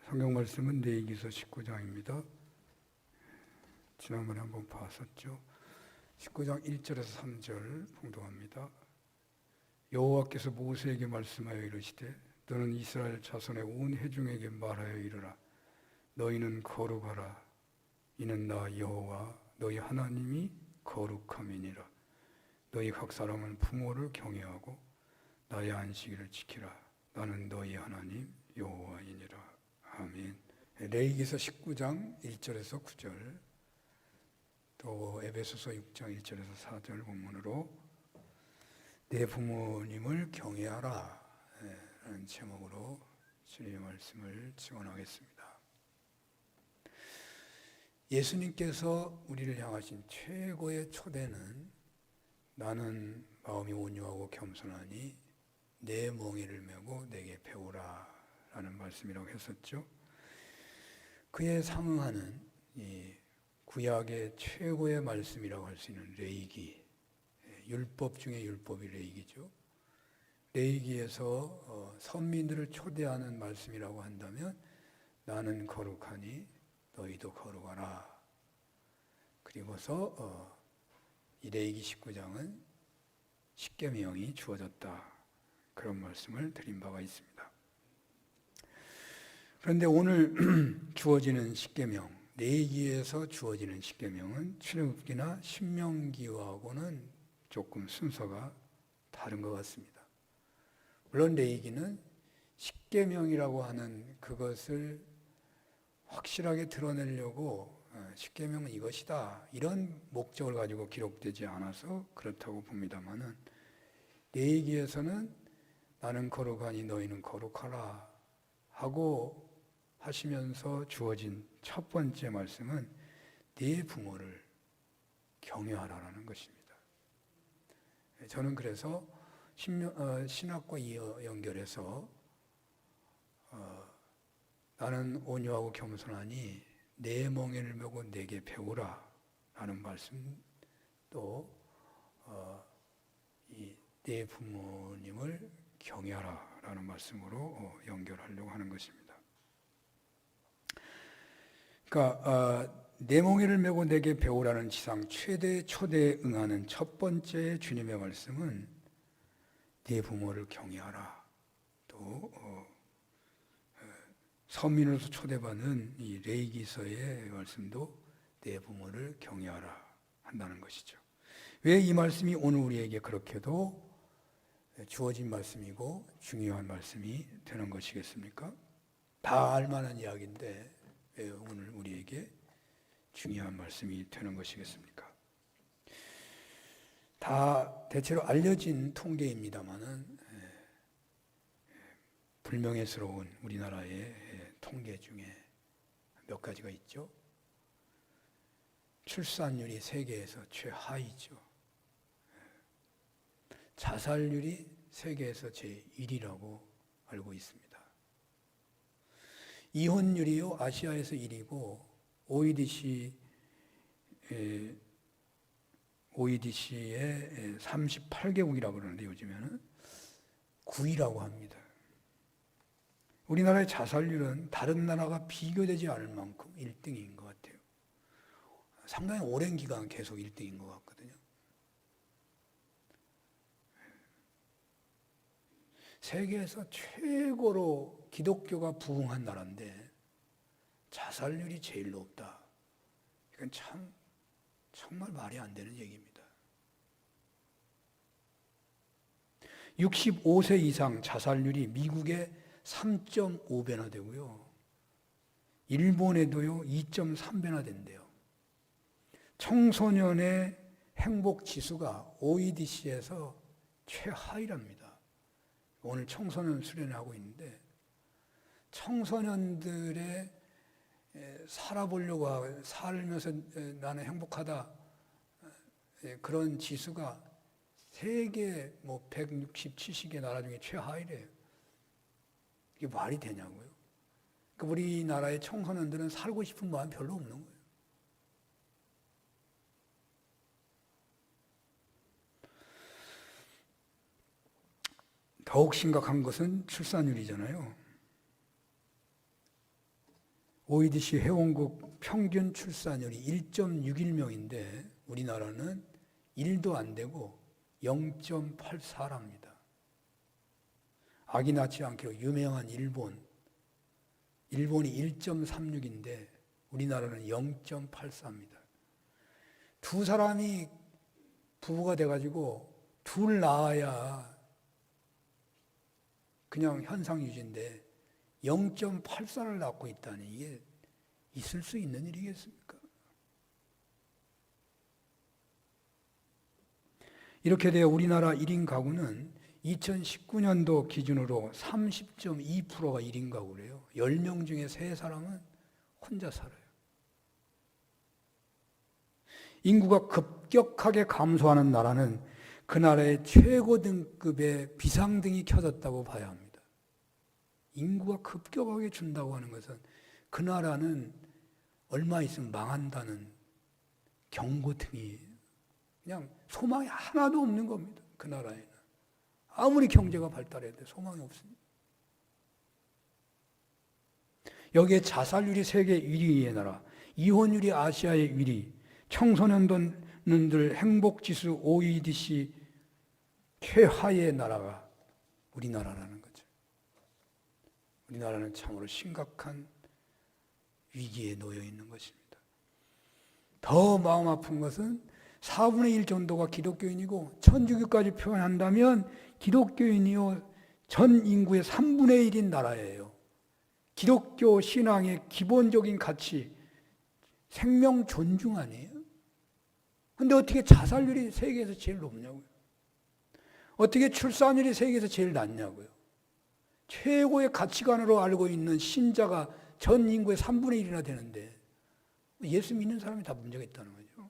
성경 말씀은 레위기서 19장입니다. 지난번에 한번 봤었죠. 19장 1절에서 3절 봉독합니다. 여호와께서 모세에게 말씀하여 이르시되 너는 이스라엘 자손의 온 회중에게 말하여 이르라. 너희는 거룩하라. 이는 나 여호와 너희 하나님이 거룩함이니라. 너희 각 사람은 부모를 경외하고 나의 안식일을 지키라. 나는 너희 하나님 여호와이니라. 아멘. 레위기서 19장 1절에서 9절, 또 에베소서 6장 1절에서 4절 본문으로 내 부모님을 경외하라 라는 제목으로 주님의 말씀을 증언하겠습니다. 예수님께서 우리를 향하신 최고의 초대는 나는 마음이 온유하고 겸손하니 내 멍에를 메고 내게 배우라 라는 말씀이라고 했었죠. 그에 상응하는 이 구약의 최고의 말씀이라고 할 수 있는 레위기, 율법 중에 율법이 레위기죠. 레위기에서 선민들을 초대하는 말씀이라고 한다면 나는 거룩하니 너희도 거룩하라. 그리고서 이 레위기 19장은 십계명이 주어졌다, 그런 말씀을 드린 바가 있습니다. 그런데 오늘 주어지는 십계명, 레위기에서 주어지는 십계명은 출애굽기나 신명기하고는 조금 순서가 다른 것 같습니다. 물론 레위기는 십계명이라고 하는 그것을 확실하게 드러내려고 십계명은 이것이다, 이런 목적을 가지고 기록되지 않아서 그렇다고 봅니다마는, 레위기에서는 나는 거룩하니 너희는 거룩하라 하고 하시면서 주어진 첫 번째 말씀은 네 부모를 경외하라라는 것입니다. 저는 그래서 신학과 연결해서 나는 온유하고 겸손하니 내 멍에를 메고 내게 배우라 라는 말씀, 또 내 부모님을 경외하라 라는 말씀으로 연결하려고 하는 것입니다. 그러니까 내 멍에를 메고 내게 배우라는 지상 최대 초대에 응하는 첫 번째 주님의 말씀은 네 부모를 경외하라. 또 선민으로서 초대받는 이 레위기서의 말씀도 내 부모를 경외하라 한다는 것이죠. 왜 이 말씀이 오늘 우리에게 그렇게도 주어진 말씀이고 중요한 말씀이 되는 것이겠습니까? 다 알만한 이야기인데 왜 오늘 우리에게 중요한 말씀이 되는 것이겠습니까? 다 대체로 알려진 통계입니다마는 불명예스러운 우리나라의 통계 중에 몇 가지가 있죠. 출산율이 세계에서 최하위죠. 자살률이 세계에서 제1위라고 알고 있습니다. 이혼율이요, 아시아에서 1위고 OEDC의 38개국이라고 그러는데 요즘에는 9위라고 합니다. 우리나라의 자살률은 다른 나라가 비교되지 않을 만큼 1등인 것 같아요. 상당히 오랜 기간 계속 1등인 것 같거든요. 세계에서 최고로 기독교가 부흥한 나라인데 자살률이 제일 높다. 이건 정말 말이 안 되는 얘기입니다. 65세 이상 자살률이 미국의 3.5배나 되고요. 일본에도요 2.3배나 된대요. 청소년의 행복 지수가 OEDC에서 최하위랍니다. 오늘 청소년 수련하고 있는데 청소년들의 살아보려고 살면서 나는 행복하다, 그런 지수가 세계 160, 70개 나라 중에 최하위래요. 이게 말이 되냐고요. 그러니까 우리나라의 청소년들은 살고 싶은 마음이 별로 없는 거예요. 더욱 심각한 것은 출산율이잖아요. OECD 회원국 평균 출산율이 1.61명인데 우리나라는 1도 안 되고 0.84랍니다. 아기 낳지 않기로 유명한 일본이 1.36인데 우리나라는 0.84입니다. 두 사람이 부부가 돼가지고 둘 낳아야 그냥 현상 유지인데 0.84를 낳고 있다니 이게 있을 수 있는 일이겠습니까? 이렇게 되어 우리나라 1인 가구는 2019년도 기준으로 30.2%가 1인 가구래요. 10명 중에 3사람은 혼자 살아요. 인구가 급격하게 감소하는 나라는 그 나라의 최고 등급의 비상등이 켜졌다고 봐야 합니다. 인구가 급격하게 준다고 하는 것은 그 나라는 얼마 있으면 망한다는 경고등이에요. 그냥 소망이 하나도 없는 겁니다. 그 나라에는. 아무리 경제가 발달해도 소망이 없습니다. 여기에 자살률이 세계 1위의 나라, 이혼율이 아시아의 1위, 청소년들 행복지수 OECD 최하의 나라가 우리나라라는 거죠. 우리나라는 참으로 심각한 위기에 놓여 있는 것입니다. 더 마음 아픈 것은 4분의 1 정도가 기독교인이고 천주교까지 표현한다면 기독교인이요 전 인구의 3분의 1인 나라예요. 기독교 신앙의 기본적인 가치, 생명 존중 아니에요? 근데 어떻게 자살률이 세계에서 제일 높냐고요? 어떻게 출산율이 세계에서 제일 낮냐고요? 최고의 가치관으로 알고 있는 신자가 전 인구의 3분의 1이나 되는데 예수 믿는 사람이 다 문제가 있다는 거죠.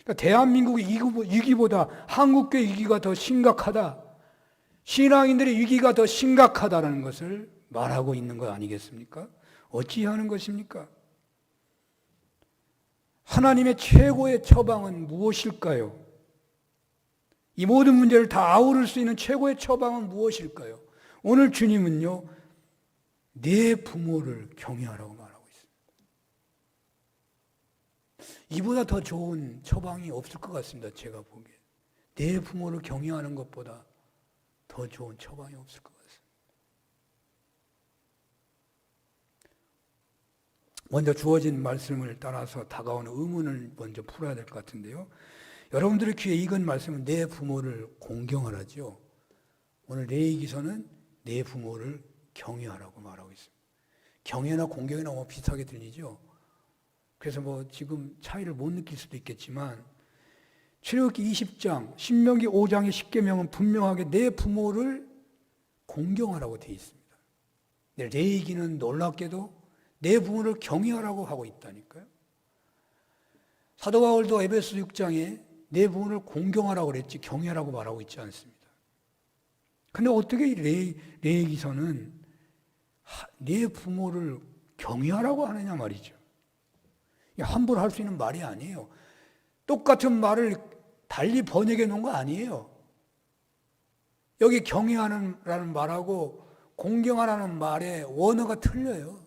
그러니까 대한민국의 위기보다 한국교회 위기가 더 심각하다. 신앙인들의 위기가 더 심각하다는 것을 말하고 있는 것 아니겠습니까? 어찌하는 것입니까? 하나님의 최고의 처방은 무엇일까요? 이 모든 문제를 다 아우를 수 있는 최고의 처방은 무엇일까요? 오늘 주님은요, 내 부모를 경외하라고 말하고 있습니다. 이보다 더 좋은 처방이 없을 것 같습니다. 제가 보기에. 내 부모를 경외하는 것보다 더 좋은 처방이 없을 것 같습니다. 먼저 주어진 말씀을 따라서 다가오는 의문을 먼저 풀어야 될 것 같은데요. 여러분들의 귀에 익은 말씀은 내 부모를 공경하라죠. 오늘 레위기서는 내 부모를 경외하라고 말하고 있습니다. 경외나 공경이나 뭐 비슷하게 들리죠. 그래서 뭐 지금 차이를 못 느낄 수도 있겠지만 출애굽기 20장, 신명기 5장의 10계명은 분명하게 내 부모를 공경하라고 되어 있습니다. 레위기는 놀랍게도 내 부모를 경외하라고 하고 있다니까요. 사도 바울도 에베소 6장에 내 부모를 공경하라고 그랬지 경외하라고 말하고 있지 않습니다. 근데 어떻게 레위기서는 내 부모를 경외하라고 하느냐 말이죠. 함부로 할 수 있는 말이 아니에요. 똑같은 말을 달리 번역해 놓은 거 아니에요. 여기 경외하라는 말하고 공경하라는 말의 원어가 틀려요.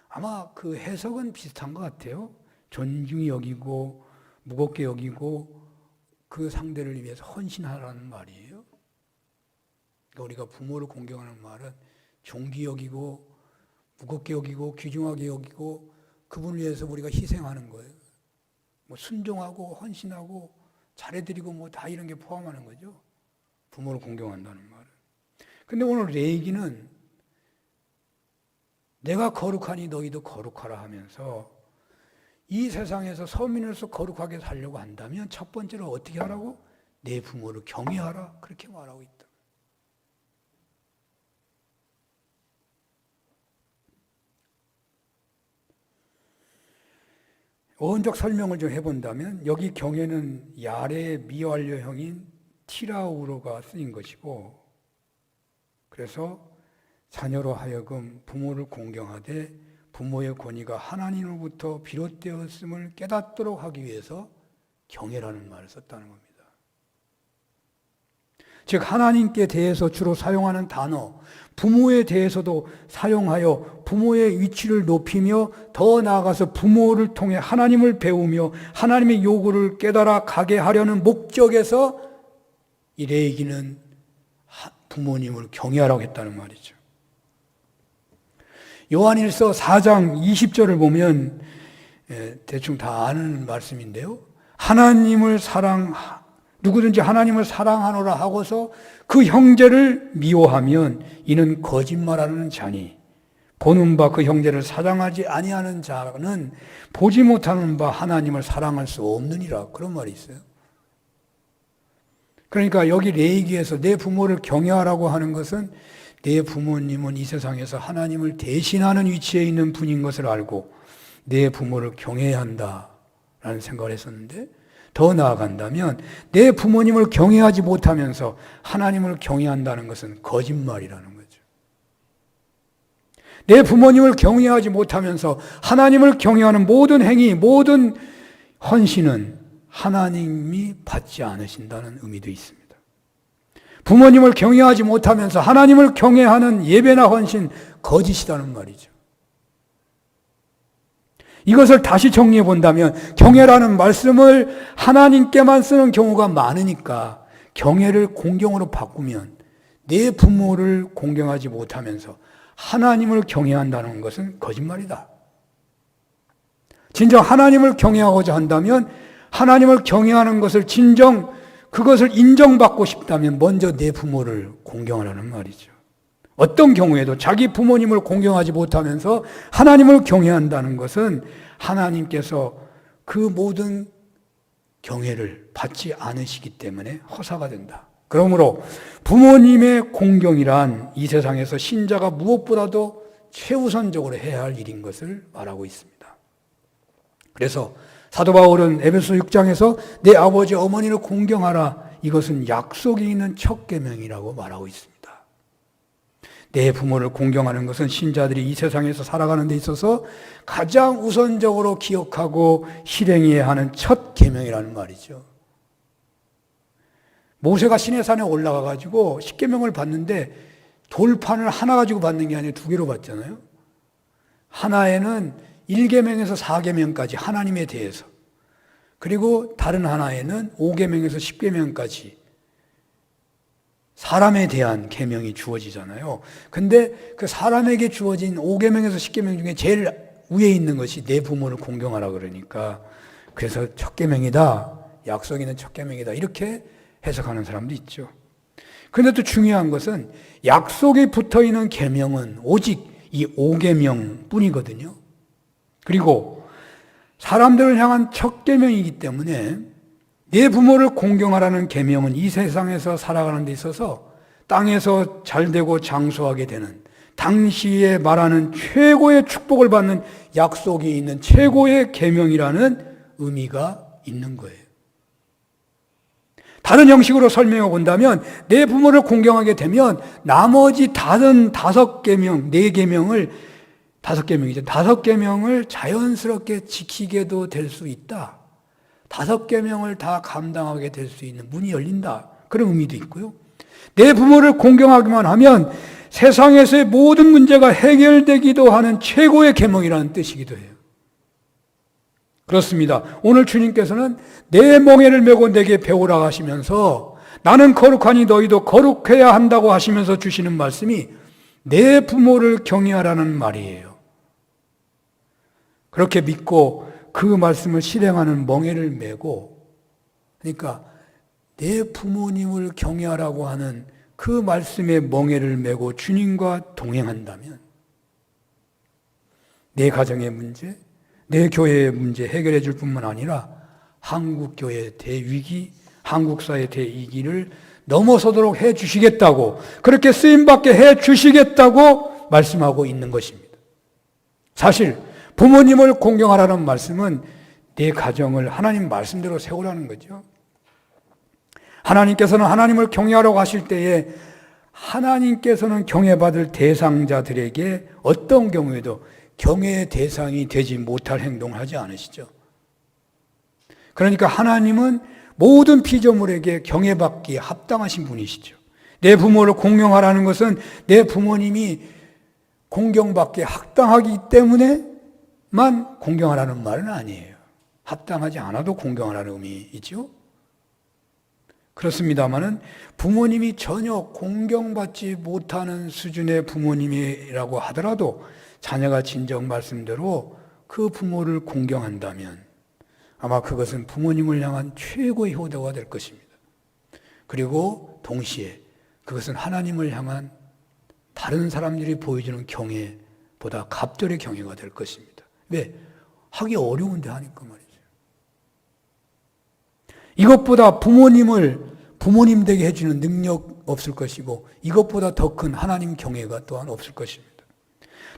아마 그 해석은 비슷한 것 같아요. 존중히 여기고 무겁게 여기고 그 상대를 위해서 헌신하라는 말이에요. 그러니까 우리가 부모를 공경하는 말은 존귀 여기고 무겁게 여기고 귀중하게 여기고 그분을 위해서 우리가 희생하는 거예요. 뭐 순종하고 헌신하고 잘해드리고 뭐 다 이런 게 포함하는 거죠. 부모를 공경한다는 말은. 근데 오늘 레위기는 내가 거룩하니 너희도 거룩하라 하면서 이 세상에서 서민으로서 거룩하게 살려고 한다면 첫 번째로 어떻게 하라고? 내 부모를 경외하라. 그렇게 말하고 있다. 어원적 설명을 좀 해본다면 여기 경외는 야레의 미완료형인 티라우로가 쓰인 것이고 그래서 자녀로 하여금 부모를 공경하되 부모의 권위가 하나님으로부터 비롯되었음을 깨닫도록 하기 위해서 경외라는 말을 썼다는 겁니다. 즉 하나님께 대해서 주로 사용하는 단어, 부모에 대해서도 사용하여 부모의 위치를 높이며 더 나아가서 부모를 통해 하나님을 배우며 하나님의 요구를 깨달아 가게 하려는 목적에서 이 레위기는 부모님을 경외하라고 했다는 말이죠. 요한일서 4장 20절을 보면 대충 다 아는 말씀인데요. 누구든지 하나님을 사랑하노라 하고서 그 형제를 미워하면 이는 거짓말하는 자니 보는 바 그 형제를 사랑하지 아니하는 자는 보지 못하는 바 하나님을 사랑할 수 없느니라. 그런 말이 있어요. 그러니까 여기 레위기에서 내 부모를 경외하라고 하는 것은 내 부모님은 이 세상에서 하나님을 대신하는 위치에 있는 분인 것을 알고 내 부모를 경외해야 한다라는 생각을 했었는데, 더 나아간다면 내 부모님을 경외하지 못하면서 하나님을 경외한다는 것은 거짓말이라는 거죠. 내 부모님을 경외하지 못하면서 하나님을 경외하는 모든 행위, 모든 헌신은 하나님이 받지 않으신다는 의미도 있습니다. 부모님을 경외하지 못하면서 하나님을 경외하는 예배나 헌신, 거짓이라는 말이죠. 이것을 다시 정리해 본다면 경외라는 말씀을 하나님께만 쓰는 경우가 많으니까 경외를 공경으로 바꾸면 내 부모를 공경하지 못하면서 하나님을 경외한다는 것은 거짓말이다. 진정 하나님을 경외하고자 한다면 하나님을 경외하는 것을 진정 그것을 인정받고 싶다면 먼저 내 부모를 공경하라는 말이죠. 어떤 경우에도 자기 부모님을 공경하지 못하면서 하나님을 경외한다는 것은 하나님께서 그 모든 경외를 받지 않으시기 때문에 허사가 된다. 그러므로 부모님의 공경이란 이 세상에서 신자가 무엇보다도 최우선적으로 해야 할 일인 것을 말하고 있습니다. 그래서 사도 바울은 에베소 6장에서 내 아버지 어머니를 공경하라, 이것은 약속이 있는 첫 계명이라고 말하고 있습니다. 내 부모를 공경하는 것은 신자들이 이 세상에서 살아가는 데 있어서 가장 우선적으로 기억하고 실행해야 하는 첫 계명이라는 말이죠. 모세가 시내산에 올라가 가지고 십계명을 받는데 돌판을 하나 가지고 받는 게 아니라 두 개로 받잖아요. 하나에는 1계명에서 4계명까지 하나님에 대해서, 그리고 다른 하나에는 5계명에서 10계명까지 사람에 대한 계명이 주어지잖아요. 근데 그 사람에게 주어진 5계명에서 10계명 중에 제일 위에 있는 것이 내 부모를 공경하라 그러니까, 그래서 첫 계명이다, 약속 있는 첫 계명이다, 이렇게 해석하는 사람도 있죠. 그런데 또 중요한 것은 약속이 붙어있는 계명은 오직 이 5계명 뿐이거든요. 그리고 사람들을 향한 첫 계명이기 때문에 내 부모를 공경하라는 계명은 이 세상에서 살아가는 데 있어서 땅에서 잘되고 장수하게 되는, 당시에 말하는 최고의 축복을 받는 약속이 있는 최고의 계명이라는 의미가 있는 거예요. 다른 형식으로 설명해 본다면 내 부모를 공경하게 되면 나머지 다른 5계명, 4계명을, 5계명이죠. 5계명을 자연스럽게 지키게도 될 수 있다. 5계명을 다 감당하게 될 수 있는 문이 열린다. 그런 의미도 있고요. 내 부모를 공경하기만 하면 세상에서의 모든 문제가 해결되기도 하는 최고의 계명이라는 뜻이기도 해요. 그렇습니다. 오늘 주님께서는 내 멍에를 메고 내게 배우라 하시면서 나는 거룩하니 너희도 거룩해야 한다고 하시면서 주시는 말씀이 내 부모를 경외하라는 말이에요. 그렇게 믿고 그 말씀을 실행하는 멍에를 메고, 그러니까 내 부모님을 경외하라고 하는 그 말씀의 멍에를 메고 주님과 동행한다면 내 가정의 문제, 내 교회의 문제 해결해 줄 뿐만 아니라 한국교회의 대위기, 한국사의 대위기를 넘어서도록 해 주시겠다고, 그렇게 쓰임받게 해 주시겠다고 말씀하고 있는 것입니다. 사실 부모님을 공경하라는 말씀은 내 가정을 하나님 말씀대로 세우라는 거죠. 하나님께서는 하나님을 경외하라고 하실 때에 하나님께서는 경외받을 대상자들에게 어떤 경우에도 경외의 대상이 되지 못할 행동을 하지 않으시죠. 그러니까 하나님은 모든 피조물에게 경외받기에 합당하신 분이시죠. 내 부모를 공경하라는 것은 내 부모님이 공경받게 합당하기 때문에만 공경하라는 말은 아니에요. 합당하지 않아도 공경하라는 의미이죠. 그렇습니다마는 부모님이 전혀 공경받지 못하는 수준의 부모님이라고 하더라도 자녀가 진정 말씀대로 그 부모를 공경한다면 아마 그것은 부모님을 향한 최고의 효도가 될 것입니다. 그리고 동시에 그것은 하나님을 향한 다른 사람들이 보여주는 경애보다 갑절의 경애가 될 것입니다. 왜? 하기 어려운데 하니까 말이죠. 이것보다 부모님을 부모님 되게 해주는 능력 없을 것이고 이것보다 더 큰 하나님 경애가 또한 없을 것입니다.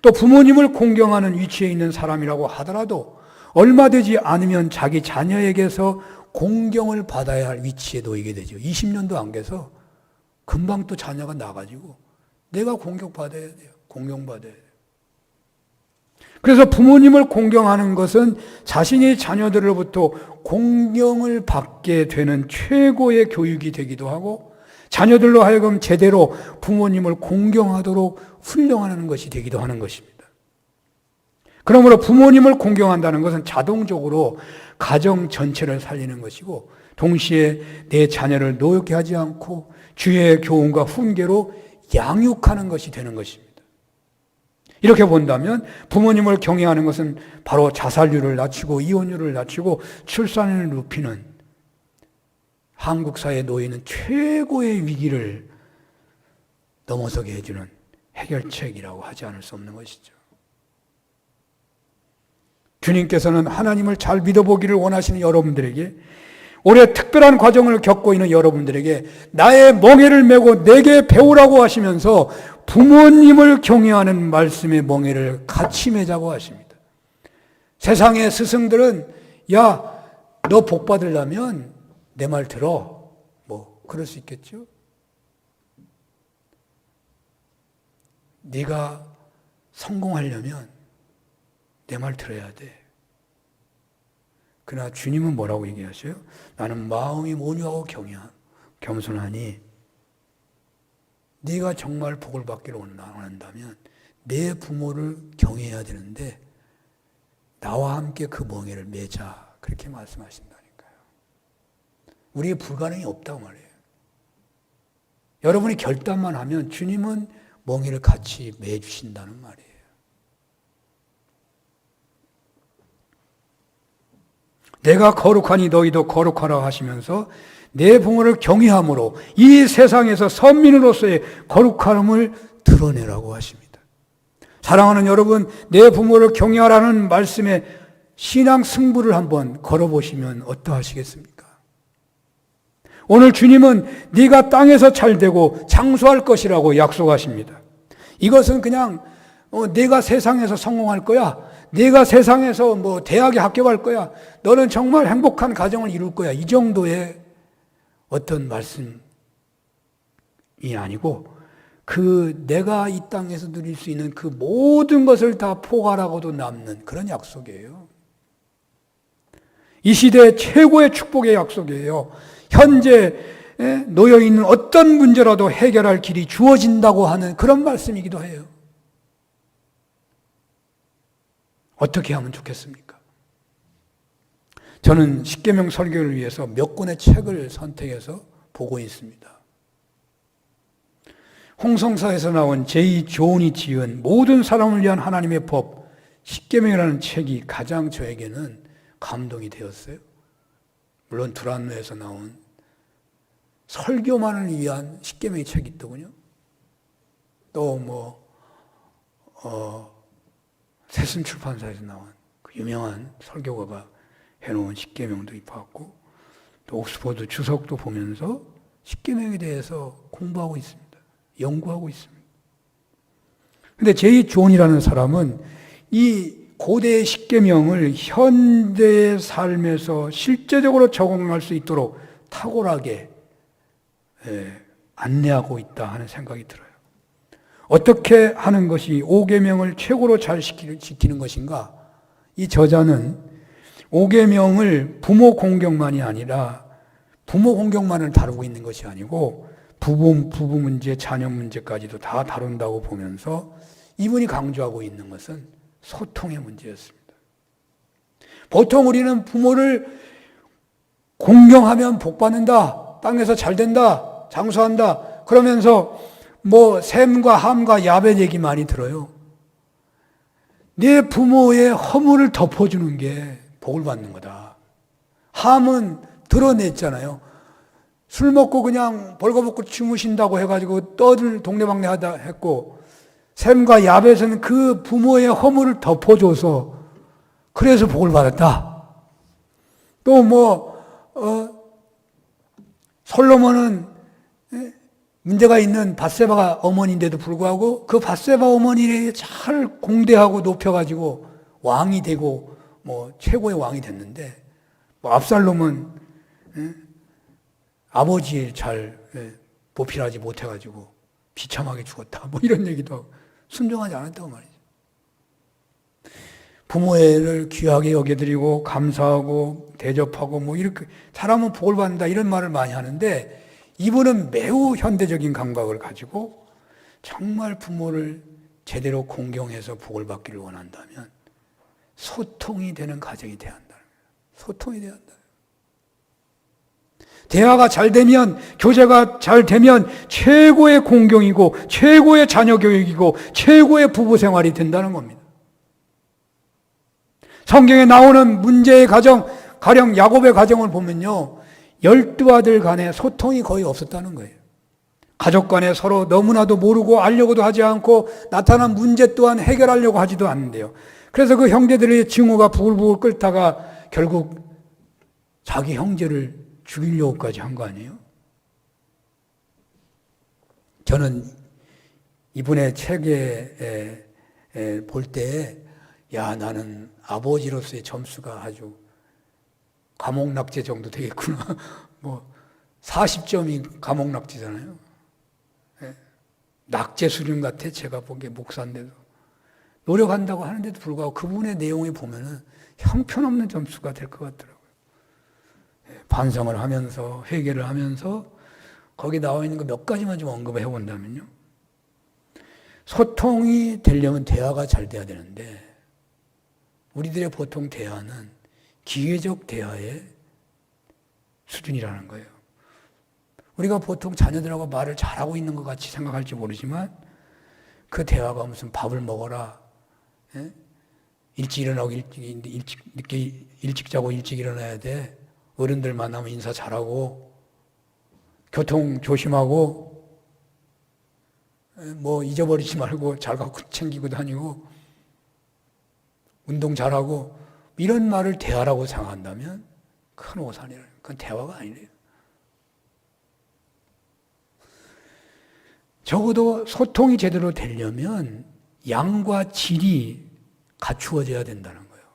또 부모님을 공경하는 위치에 있는 사람이라고 하더라도 얼마 되지 않으면 자기 자녀에게서 공경을 받아야 할 위치에 놓이게 되죠. 20년도 안 돼서 금방 또 자녀가 나가지고 내가 공경받아야 돼요. 공경받아야 돼요. 그래서 부모님을 공경하는 것은 자신의 자녀들로부터 공경을 받게 되는 최고의 교육이 되기도 하고 자녀들로 하여금 제대로 부모님을 공경하도록 훈련하는 것이 되기도 하는 것입니다. 그러므로 부모님을 공경한다는 것은 자동적으로 가정 전체를 살리는 것이고 동시에 내 자녀를 노엽게 하지 않고 주의 교훈과 훈계로 양육하는 것이 되는 것입니다. 이렇게 본다면 부모님을 경외하는 것은 바로 자살률을 낮추고 이혼율을 낮추고 출산을 높이는 한국 사회에 놓이는 최고의 위기를 넘어서게 해주는 해결책이라고 하지 않을 수 없는 것이죠. 주님께서는 하나님을 잘 믿어보기를 원하시는 여러분들에게 올해 특별한 과정을 겪고 있는 여러분들에게 나의 멍에를 메고 내게 배우라고 하시면서 부모님을 경외하는 말씀의 멍에를 같이 매자고 하십니다. 세상의 스승들은 야, 너 복 받으려면 내 말 들어. 뭐 그럴 수 있겠죠. 네가 성공하려면 내 말 들어야 돼. 그러나 주님은 뭐라고 얘기하셔요? 나는 마음이 온유하고 겸손하니 네가 정말 복을 받기를 원한다면 내 부모를 경외해야 되는데 나와 함께 그 멍에를 매자. 그렇게 말씀하신다니까요. 우리의 불가능이 없다고 말이에요. 여러분이 결단만 하면 주님은 멍에를 같이 매주신다는 말이에요. 내가 거룩하니 너희도 거룩하라 하시면서 내 부모를 경외함으로 이 세상에서 선민으로서의 거룩함을 드러내라고 하십니다. 사랑하는 여러분, 내 부모를 경외하라는 말씀에 신앙 승부를 한번 걸어보시면 어떠하시겠습니까? 오늘 주님은 네가 땅에서 잘되고 장수할 것이라고 약속하십니다. 이것은 그냥 내가 세상에서 성공할 거야. 네가 세상에서 뭐 대학에 합격할 거야. 너는 정말 행복한 가정을 이룰 거야. 이 정도의 어떤 말씀이 아니고 그 내가 이 땅에서 누릴 수 있는 그 모든 것을 다 포괄하고도 남는 그런 약속이에요. 이 시대의 최고의 축복의 약속이에요. 현재 놓여 있는 어떤 문제라도 해결할 길이 주어진다고 하는 그런 말씀이기도 해요. 어떻게 하면 좋겠습니까? 저는 십계명 설교를 위해서 몇 권의 책을 선택해서 보고 있습니다. 홍성사에서 나온 제이 존이 지은 모든 사람을 위한 하나님의 법 십계명이라는 책이 가장 저에게는 감동이 되었어요. 물론 두란노에서 나온 설교만을 위한 십계명의 책이 있더군요. 또 새순 출판사에서 나온 그 유명한 설교가가 해놓은 십계명도 봤고 또 옥스퍼드 주석도 보면서 십계명에 대해서 공부하고 있습니다. 연구하고 있습니다. 그런데 제이 존이라는 사람은 이 고대의 십계명을 현대의 삶에서 실제적으로 적용할 수 있도록 탁월하게 안내하고 있다 하는 생각이 들어요. 어떻게 하는 것이 5계명을 최고로 잘 지키는 것인가? 이 저자는 5계명을 부모 공경만이 아니라 부모 공경만을 다루고 있는 것이 아니고 부부 문제, 자녀 문제까지도 다 다룬다고 보면서 이분이 강조하고 있는 것은 소통의 문제였습니다. 보통 우리는 부모를 공경하면 복받는다, 땅에서 잘 된다, 장수한다 그러면서 뭐 샘과 함과 야벳 얘기 많이 들어요. 내 부모의 허물을 덮어주는 게 복을 받는 거다. 함은 드러냈잖아요. 술 먹고 그냥 벌거벗고 주무신다고 해가지고 떠들 동네방네 하다 했고, 샘과 야벳은 그 부모의 허물을 덮어줘서 그래서 복을 받았다. 또 솔로몬은 문제가 있는 밧세바가 어머니인데도 불구하고 그 밧세바 어머니를 잘 공대하고 높여가지고 왕이 되고 최고의 왕이 됐는데, 압살롬은 아버지 잘 보필하지 못해가지고 비참하게 죽었다. 이런 얘기도 하고 순종하지 않았다고 말이죠. 부모를 귀하게 여겨드리고 감사하고 대접하고 이렇게 사람은 복을 받는다 이런 말을 많이 하는데, 이분은 매우 현대적인 감각을 가지고 정말 부모를 제대로 공경해서 복을 받기를 원한다면 소통이 되는 가정이 돼야 한다는 거예요. 소통이 돼야 한다. 대화가 잘 되면, 교제가 잘 되면 최고의 공경이고 최고의 자녀 교육이고 최고의 부부 생활이 된다는 겁니다. 성경에 나오는 문제의 가정, 가령 야곱의 가정을 보면요, 12아들 간에 소통이 거의 없었다는 거예요. 가족 간에 서로 너무나도 모르고 알려고도 하지 않고 나타난 문제 또한 해결하려고 하지도 않는데요. 그래서 그 형제들의 증오가 부글부글 끓다가 결국 자기 형제를 죽이려고까지 한 거 아니에요? 저는 이분의 책에 볼 때, 나는 아버지로서의 점수가 아주 감옥낙제 정도 되겠구나. 40점이 감옥낙제잖아요. 낙제 수준 같아. 제가 보기에 목사인데도. 노력한다고 하는데도 불구하고 그분의 내용을 보면은 형편없는 점수가 될 것 같더라고요. 반성을 하면서, 회개를 하면서, 거기 나와 있는 거 몇 가지만 좀 언급을 해본다면요. 소통이 되려면 대화가 잘 돼야 되는데, 우리들의 보통 대화는 기계적 대화의 수준이라는 거예요. 우리가 보통 자녀들하고 말을 잘하고 있는 것 같이 생각할지 모르지만, 그 대화가 무슨 밥을 먹어라, 일찍 일어나고 일찍 자고 일찍 일어나야 돼, 어른들 만나면 인사 잘하고, 교통 조심하고, 잊어버리지 말고 잘 갖고 챙기고 다니고, 운동 잘하고, 이런 말을 대화라고 생각한다면 큰 오산이에요. 그건 대화가 아니래요. 적어도 소통이 제대로 되려면 양과 질이 갖추어져야 된다는 거예요.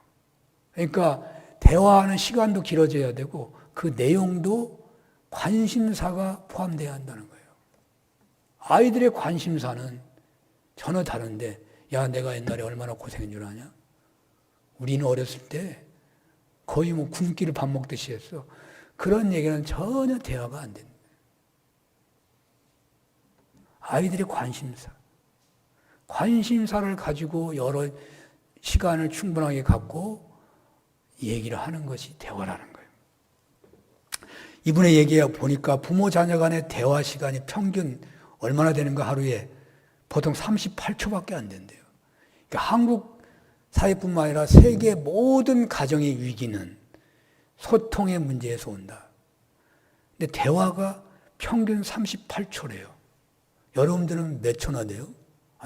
그러니까 대화하는 시간도 길어져야 되고 그 내용도 관심사가 포함되어야 한다는 거예요. 아이들의 관심사는 전혀 다른데, 내가 옛날에 얼마나 고생한 줄 아냐? 우리는 어렸을 때 거의 굶기를 밥 먹듯이 했어. 그런 얘기는 전혀 대화가 안 된다. 아이들의 관심사를 가지고 여러 시간을 충분하게 갖고 얘기를 하는 것이 대화라는 거예요. 이분의 얘기에 보니까 부모 자녀 간의 대화 시간이 평균 얼마나 되는가, 하루에 보통 38초밖에 안 된대요. 그러니까 한국 사회뿐만 아니라 세계 모든 가정의 위기는 소통의 문제에서 온다. 근데 대화가 평균 38초래요. 여러분들은 몇 초나 돼요?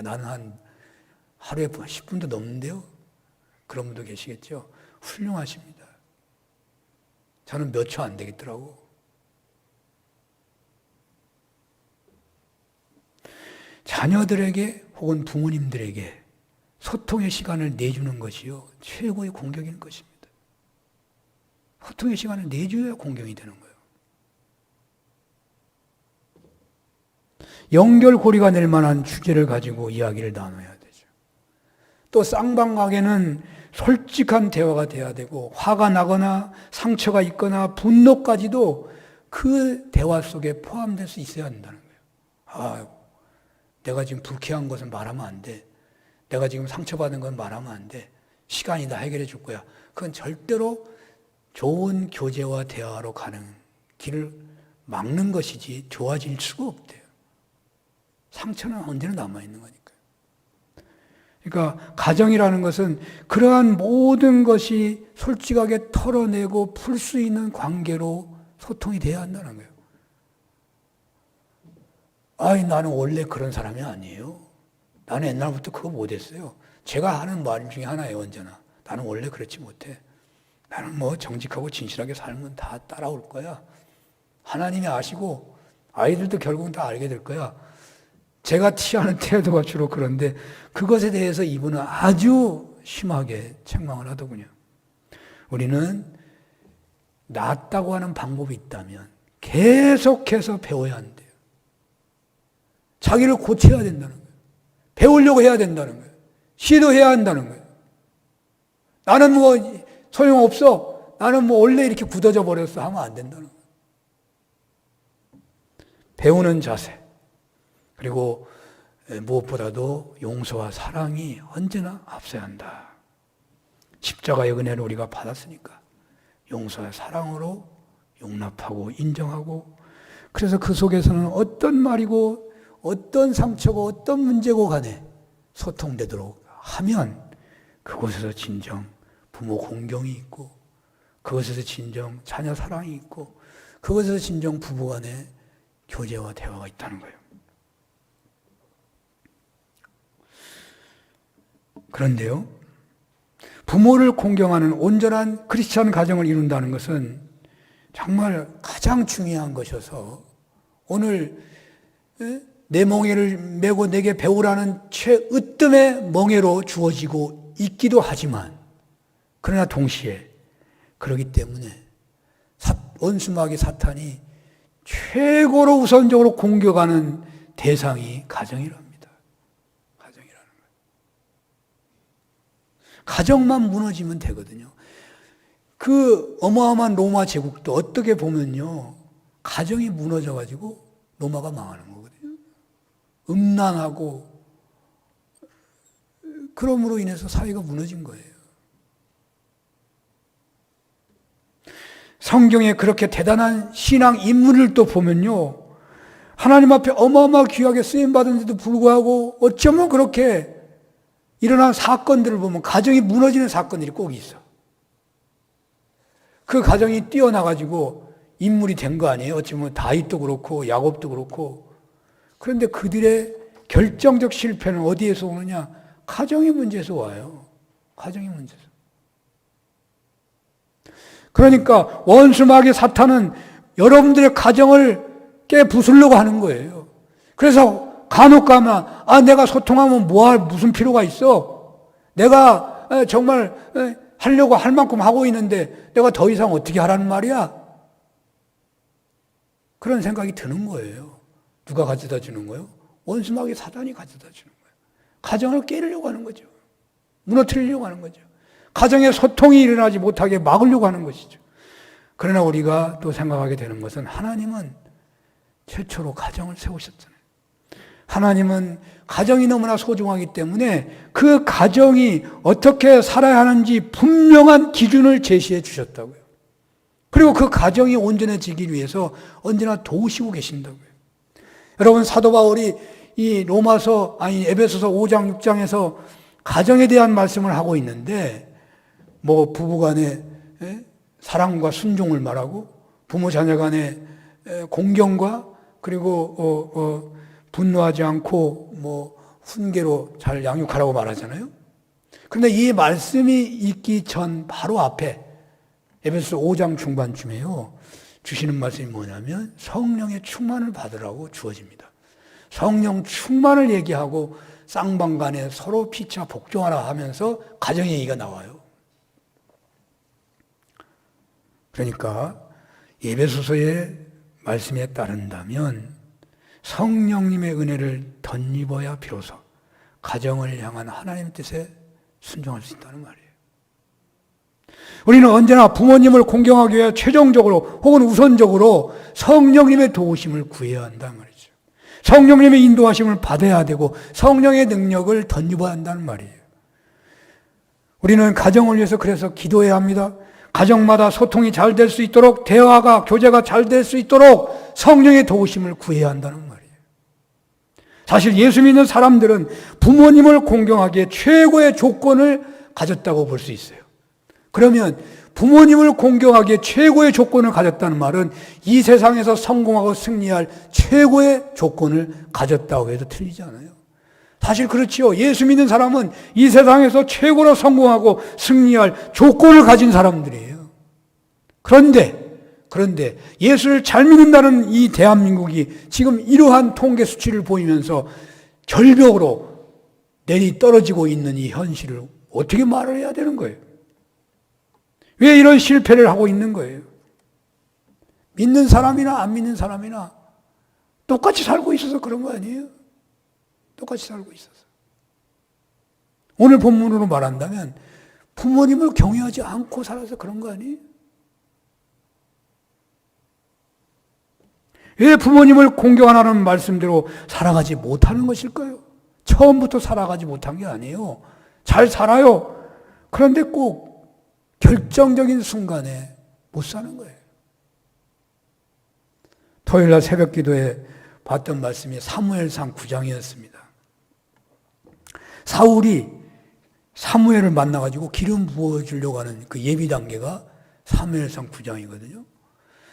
나는 한 하루에 10분도 넘는데요? 그런 분도 계시겠죠? 훌륭하십니다. 저는 몇 초 안 되겠더라고. 자녀들에게 혹은 부모님들에게 소통의 시간을 내주는 것이요, 최고의 공격인 것입니다. 소통의 시간을 내줘야 공경이 되는 거예요. 연결고리가 될 만한 주제를 가지고 이야기를 나눠야 되죠. 또 쌍방에게는 솔직한 대화가 돼야 되고, 화가 나거나 상처가 있거나 분노까지도 그 대화 속에 포함될 수 있어야 한다는 거예요. 내가 지금 불쾌한 것은 말하면 안 돼. 내가 지금 상처받은 건 말하면 안 돼. 시간이 다 해결해 줄 거야. 그건 절대로 좋은 교제와 대화로 가는 길을 막는 것이지 좋아질 수가 없대요. 상처는 언제나 남아있는 거니까요. 그러니까 가정이라는 것은 그러한 모든 것이 솔직하게 털어내고 풀 수 있는 관계로 소통이 돼야 한다는 거예요. 나는 원래 그런 사람이 아니에요. 나는 옛날부터 그거 못했어요. 제가 하는 말 중에 하나예요, 언제나. 나는 원래 그렇지 못해. 나는 정직하고 진실하게 살면 다 따라올 거야. 하나님이 아시고 아이들도 결국은 다 알게 될 거야. 제가 티하는 태도가 주로 그런데 그것에 대해서 이분은 아주 심하게 책망을 하더군요. 우리는 낫다고 하는 방법이 있다면 계속해서 배워야 한대요. 자기를 고쳐야 된다는 거예요. 배우려고 해야 된다는 거예요. 시도해야 한다는 거예요. 나는 소용없어. 나는 원래 이렇게 굳어져 버렸어 하면 안 된다는 거예요. 배우는 자세, 그리고 무엇보다도 용서와 사랑이 언제나 앞서야 한다. 십자가의 은혜를 우리가 받았으니까 용서와 사랑으로 용납하고 인정하고, 그래서 그 속에서는 어떤 말이고 어떤 상처고 어떤 문제고 간에 소통되도록 하면 그곳에서 진정 부모 공경이 있고, 그것에서 진정 자녀 사랑이 있고, 그것에서 진정 부부간의 교제와 대화가 있다는 거예요. 그런데요, 부모를 공경하는 온전한 크리스찬 가정을 이룬다는 것은 정말 가장 중요한 것이어서, 오늘 내 멍에를 메고 내게 배우라는 최으뜸의 멍에로 주어지고 있기도 하지만, 그러나 동시에 그렇기 때문에 원수마귀 사탄이 최고로 우선적으로 공격하는 대상이 가정이랍니다. 가정이라는 거예요. 가정만 무너지면 되거든요. 그 어마어마한 로마 제국도 어떻게 보면요, 가정이 무너져가지고 로마가 망하는 거거든요. 음란하고, 그럼으로 인해서 사회가 무너진 거예요. 성경에 그렇게 대단한 신앙 인물을 또 보면요, 하나님 앞에 어마어마하게 귀하게 쓰임받은데도 불구하고 어쩌면 그렇게 일어난 사건들을 보면 가정이 무너지는 사건들이 꼭 있어. 그 가정이 뛰어나가지고 인물이 된 거 아니에요? 어쩌면 다윗도 그렇고 야곱도 그렇고. 그런데 그들의 결정적 실패는 어디에서 오느냐? 가정의 문제에서 와요. 가정의 문제에서. 그러니까 원수마귀 사탄은 여러분들의 가정을 깨부수려고 하는 거예요. 그래서 간혹 가면 내가 소통하면 무슨 필요가 있어? 내가 정말 하려고 할 만큼 하고 있는데 내가 더 이상 어떻게 하라는 말이야? 그런 생각이 드는 거예요. 누가 가져다 주는 거예요? 원수마귀 사탄이 가져다 주는 거예요. 가정을 깨려고 하는 거죠. 무너뜨리려고 하는 거죠. 가정에 소통이 일어나지 못하게 막으려고 하는 것이죠. 그러나 우리가 또 생각하게 되는 것은, 하나님은 최초로 가정을 세우셨잖아요. 하나님은 가정이 너무나 소중하기 때문에 그 가정이 어떻게 살아야 하는지 분명한 기준을 제시해 주셨다고요. 그리고 그 가정이 온전해지기 위해서 언제나 도우시고 계신다고요. 여러분, 사도 바울이 이 에베소서 5장 6장에서 가정에 대한 말씀을 하고 있는데, 부부간의 사랑과 순종을 말하고, 부모 자녀 간의 공경과, 그리고 분노하지 않고 훈계로 잘 양육하라고 말하잖아요. 그런데 이 말씀이 있기 전 바로 앞에 에베소서 5장 중반쯤에요, 주시는 말씀이 뭐냐면 성령의 충만을 받으라고 주어집니다. 성령 충만을 얘기하고 쌍방간에 서로 피차 복종하라 하면서 가정 얘기가 나와요. 그러니까 에베소서의 말씀에 따른다면 성령님의 은혜를 덧입어야 비로소 가정을 향한 하나님의 뜻에 순종할 수 있다는 말이에요. 우리는 언제나 부모님을 공경하기 위해 최종적으로 혹은 우선적으로 성령님의 도우심을 구해야 한다는 말이죠. 성령님의 인도하심을 받아야 되고 성령의 능력을 덧입어야 한다는 말이에요. 우리는 가정을 위해서 그래서 기도해야 합니다. 가정마다 소통이 잘 될 수 있도록, 대화가, 교제가 잘 될 수 있도록 성령의 도우심을 구해야 한다는 말이에요. 사실 예수 믿는 사람들은 부모님을 공경하기에 최고의 조건을 가졌다고 볼 수 있어요. 그러면 부모님을 공경하기에 최고의 조건을 가졌다는 말은 이 세상에서 성공하고 승리할 최고의 조건을 가졌다고 해도 틀리지 않아요. 사실 그렇지요. 예수 믿는 사람은 이 세상에서 최고로 성공하고 승리할 조건을 가진 사람들이에요. 그런데 예수를 잘 믿는다는 이 대한민국이 지금 이러한 통계 수치를 보이면서 절벽으로 내리 떨어지고 있는 이 현실을 어떻게 말을 해야 되는 거예요? 왜 이런 실패를 하고 있는 거예요? 믿는 사람이나 안 믿는 사람이나 똑같이 살고 있어서 그런 거 아니에요? 똑같이 살고 있어서. 오늘 본문으로 말한다면 부모님을 경외하지 않고 살아서 그런 거 아니에요? 왜 부모님을 공경하라는 말씀대로 살아가지 못하는 것일까요? 처음부터 살아가지 못한 게 아니에요. 잘 살아요. 그런데 꼭 결정적인 순간에 못 사는 거예요. 토요일날 새벽 기도에 봤던 말씀이 사무엘상 9장이었습니다. 사울이 사무엘을 만나가지고 기름 부어주려고 하는 그 예비 단계가 사무엘상 9장이거든요.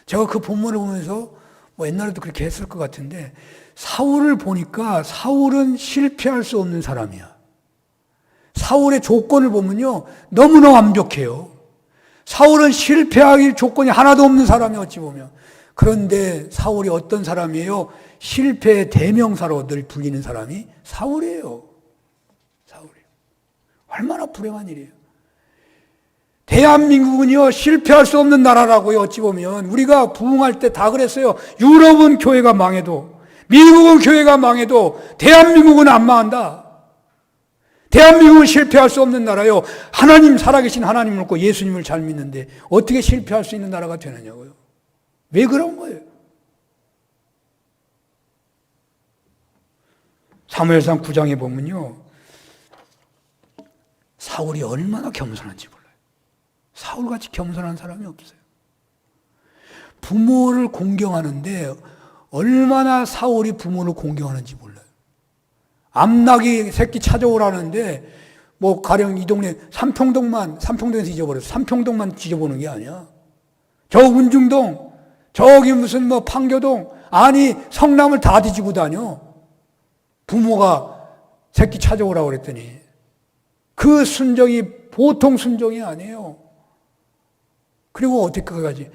제가 그 본문을 보면서 옛날에도 그렇게 했을 것 같은데 사울을 보니까 사울은 실패할 수 없는 사람이야. 사울의 조건을 보면요. 너무나 완벽해요. 사울은 실패할 조건이 하나도 없는 사람이 어찌 보면. 그런데 사울이 어떤 사람이에요? 실패의 대명사로 늘 불리는 사람이 사울이에요. 사울이에요. 얼마나 불행한 일이에요. 대한민국은요, 실패할 수 없는 나라라고요, 어찌 보면. 우리가 부흥할 때 다 그랬어요. 유럽은 교회가 망해도, 미국은 교회가 망해도, 대한민국은 안 망한다. 대한민국은 실패할 수 없는 나라요. 하나님, 살아계신 하나님을 믿고 예수님을 잘 믿는데, 어떻게 실패할 수 있는 나라가 되느냐고요. 왜 그런 거예요? 사무엘상 9장에 보면요, 사울이 얼마나 겸손한지 몰라요. 사울같이 겸손한 사람이 없어요. 부모를 공경하는데 얼마나 사울이 부모를 공경하는지 몰라요. 암낙이 새끼 찾아오라는데 가령 이 동네 삼평동에서 잊어버렸어. 삼평동만 뒤져보는 게 아니야. 저 운중동, 저기 무슨 판교동, 아니 성남을 다 뒤지고 다녀. 부모가 새끼 찾아오라고 그랬더니 그 순종이 보통 순종이 아니에요. 그리고 어떻게까지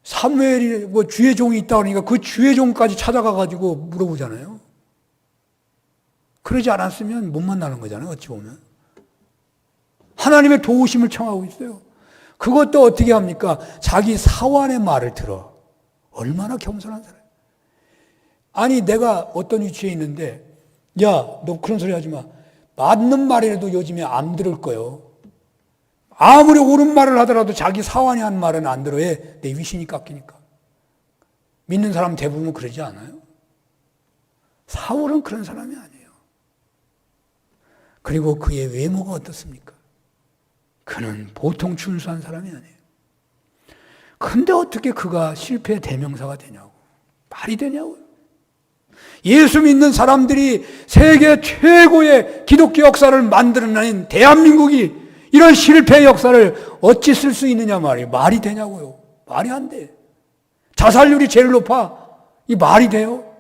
사무엘이 주의 종이 있다 그러니까 그 주의 종까지 찾아가가지고 물어보잖아요. 그러지 않았으면 못 만나는 거잖아요. 어찌 보면 하나님의 도우심을 청하고 있어요. 그것도 어떻게 합니까? 자기 사환의 말을 들어. 얼마나 겸손한 사람. 아니 내가 어떤 위치에 있는데 야, 너 그런 소리 하지 마. 맞는 말이라도 요즘에 안 들을 거예요. 아무리 옳은 말을 하더라도 자기 사환이 한 말은 안 들어. 왜? 내 위신이 깎이니까. 믿는 사람 대부분 그러지 않아요? 사울은 그런 사람이 아니에요. 그리고 그의 외모가 어떻습니까? 그는 보통 준수한 사람이 아니에요. 근데 어떻게 그가 실패의 대명사가 되냐고. 말이 되냐고요. 예수 믿는 사람들이 세계 최고의 기독교 역사를 만들어낸 대한민국이 이런 실패의 역사를 어찌 쓸 수 있느냐 말이에요. 말이 되냐고요. 말이 안 돼. 자살률이 제일 높아. 이 말이 돼요?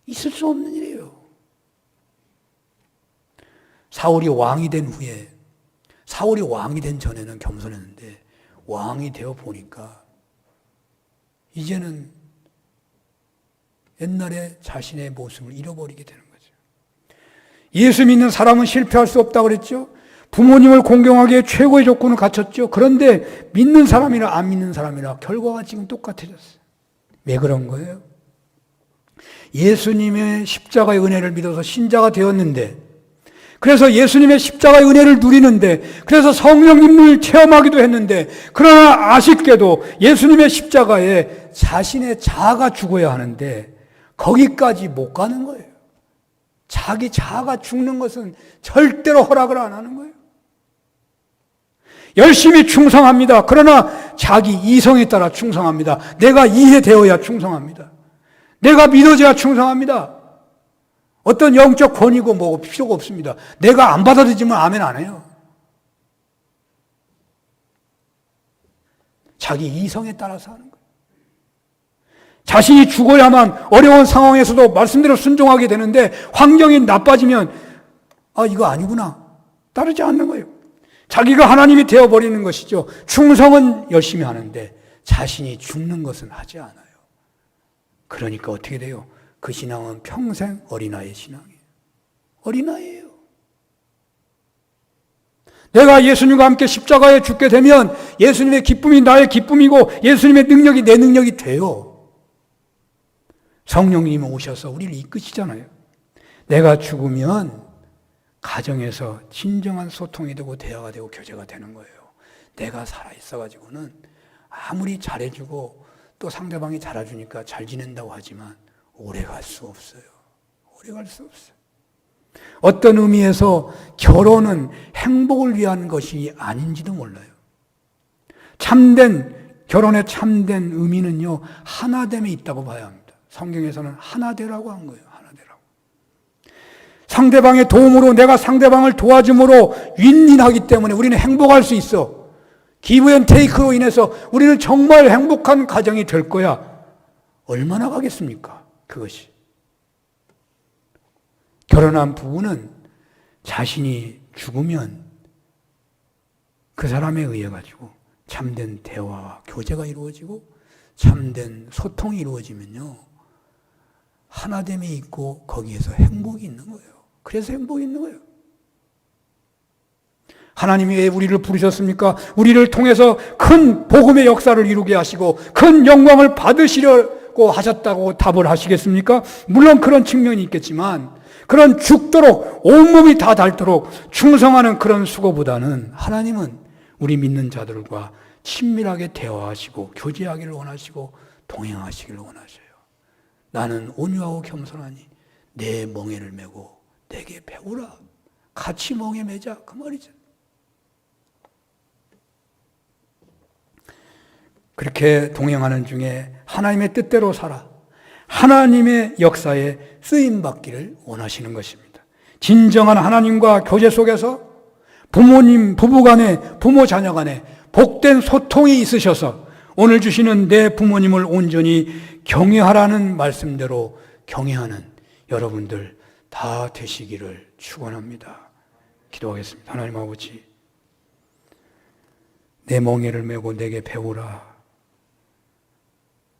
있을 수 없는 일이에요. 사울이 왕이 된 후에, 사울이 왕이 된 전에는 겸손했는데 왕이 되어 보니까 이제는 옛날에 자신의 모습을 잃어버리게 되는 거죠. 예수 믿는 사람은 실패할 수 없다고 그랬죠. 부모님을 공경하기에 최고의 조건을 갖췄죠. 그런데 믿는 사람이나 안 믿는 사람이나 결과가 지금 똑같아졌어요. 왜 그런 거예요? 예수님의 십자가의 은혜를 믿어서 신자가 되었는데 그래서 예수님의 십자가의 은혜를 누리는데, 그래서 성령님을 체험하기도 했는데, 그러나 아쉽게도 예수님의 십자가에 자신의 자아가 죽어야 하는데 거기까지 못 가는 거예요. 자기 자아가 죽는 것은 절대로 허락을 안 하는 거예요. 열심히 충성합니다. 그러나 자기 이성에 따라 충성합니다. 내가 이해되어야 충성합니다. 내가 믿어져야 충성합니다. 어떤 영적 권위고 뭐고 필요가 없습니다. 내가 안 받아들이면 아멘 안 해요. 자기 이성에 따라서 하는 거예요. 자신이 죽어야만 어려운 상황에서도 말씀대로 순종하게 되는데 환경이 나빠지면 이거 아니구나. 따르지 않는 거예요. 자기가 하나님이 되어버리는 것이죠. 충성은 열심히 하는데 자신이 죽는 것은 하지 않아요. 그러니까 어떻게 돼요? 그 신앙은 평생 어린아이의 신앙이에요. 어린아이예요. 내가 예수님과 함께 십자가에 죽게 되면 예수님의 기쁨이 나의 기쁨이고 예수님의 능력이 내 능력이 돼요. 성령님이 오셔서 우리를 이끄시잖아요. 내가 죽으면 가정에서 진정한 소통이 되고 대화가 되고 교제가 되는 거예요. 내가 살아있어가지고는 아무리 잘해주고 또 상대방이 잘해주니까 잘 지낸다고 하지만 오래 갈 수 없어요. 오래 갈 수 없어요. 어떤 의미에서 결혼은 행복을 위한 것이 아닌지도 몰라요. 결혼의 참된 의미는요, 하나됨에 있다고 봐야 합니다. 성경에서는 하나되라고 한 거예요. 하나되라고. 상대방의 도움으로 내가 상대방을 도와줌으로 윈윈하기 때문에 우리는 행복할 수 있어. 기브 앤 테이크로 인해서 우리는 정말 행복한 가정이 될 거야. 얼마나 가겠습니까? 그것이. 결혼한 부부는 자신이 죽으면 그 사람에 의해 가지고 참된 대화와 교제가 이루어지고 참된 소통이 이루어지면요, 하나됨이 있고 거기에서 행복이 있는 거예요. 그래서 행복이 있는 거예요. 하나님이 왜 우리를 부르셨습니까? 우리를 통해서 큰 복음의 역사를 이루게 하시고 큰 영광을 받으시려고 하셨다고 답을 하시겠습니까? 물론 그런 측면이 있겠지만 그런 죽도록 온몸이 다 닳도록 충성하는 그런 수고보다는 하나님은 우리 믿는 자들과 친밀하게 대화하시고 교제하기를 원하시고 동행하시기를 원하셔요. 나는 온유하고 겸손하니 내 멍에를 메고 내게 배우라. 같이 멍에 매자. 그 말이죠. 그렇게 동행하는 중에 하나님의 뜻대로 살아 하나님의 역사에 쓰임받기를 원하시는 것입니다. 진정한 하나님과 교제 속에서 부모님, 부부간에, 부모 자녀 간에 복된 소통이 있으셔서 오늘 주시는 내 부모님을 온전히 경외하라는 말씀대로 경외하는 여러분들 다 되시기를 축원합니다. 기도하겠습니다. 하나님 아버지, 내 멍에를 메고 내게 배우라.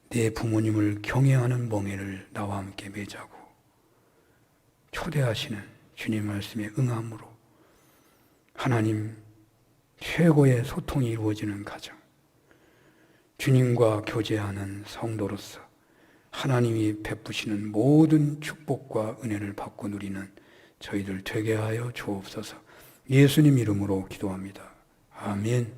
내 부모님을 경외하는 멍에를 나와 함께 매자고 초대하시는 주님 말씀에 응함으로 하나님 최고의 소통이 이루어지는 가정, 주님과 교제하는 성도로서 하나님이 베푸시는 모든 축복과 은혜를 받고 누리는 저희들 되게 하여 주옵소서. 예수님 이름으로 기도합니다. 아멘.